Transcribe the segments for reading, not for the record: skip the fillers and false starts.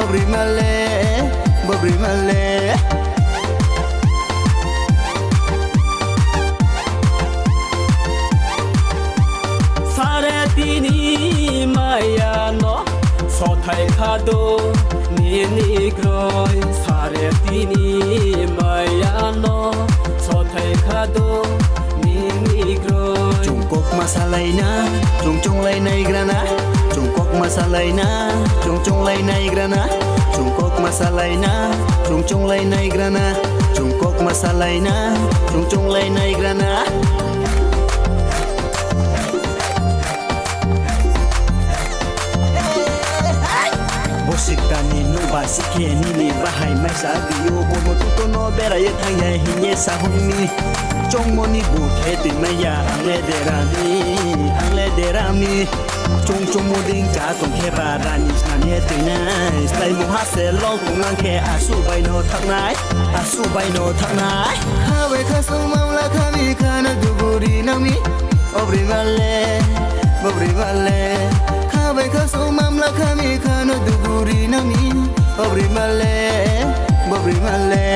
obri male bobri male Saretini maya no so thai khado ni groi Saretini maya no so thai khado ni groi Trung Quốc masalay na Trung lay nay grana Trung Quốc masalay na Trung lay nay grana Trung Quốc masalay na Trung lay nay grana Trung Quốc masalay na Trung lay nay grana Bosikani no basike ni ni bahai mai sa biyo bono tuto no bera ye thang ye hinye sa hunni Trong moni bu the tin mai ya angle derami Chung mo ding cha tong khe ba rani san ye tin nai sai mo ha se lo kong ngang khe asu bai no thak nai kha we kha so mam la kha mi kha na du buri na mi obri male bobri male kha we kha so mam la kha mi kha na du buri na mi obri male bobri male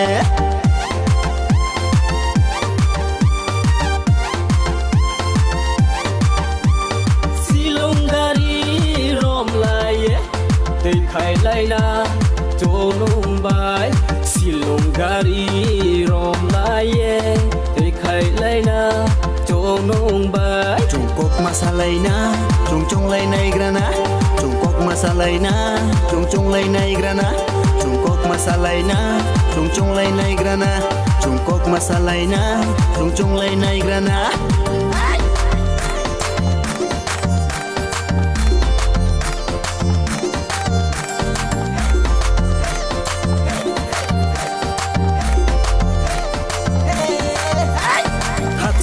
Tên khai lai na cho nung bài silong gari rom lai ye tên khai lai na cho nung bài Trung Quốc masalay na Trung lay nay grana Trung Quốc masalay na Trung lay nay grana Trung Quốc masalay na Trung lay nay grana Trung Quốc masalay na Trung lay nay grana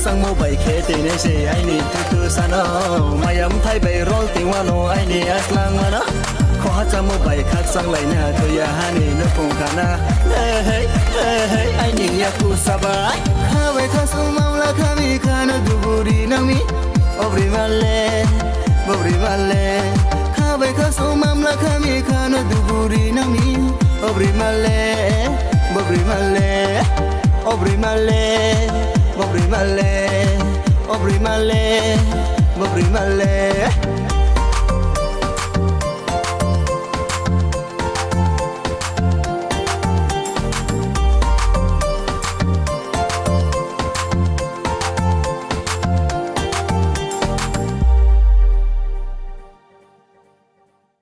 sang mô bảy khế tì nê xì ai nì tư sa nó mai ấm thay bầy rol tình hoa nô ai nì as lang mà nó khó hát sang mô bảy khát sang lại nè thôi ya ha nì nó cùng cả na hey ai nì ya ku sa ba kha về kha sung mau la kha mi kha nó du buri na mi obri male bobri male kha về kha sung mam la kha mi kha nó du buri na mi obri male bobri male obri male Bobri male, bobri male, bobri male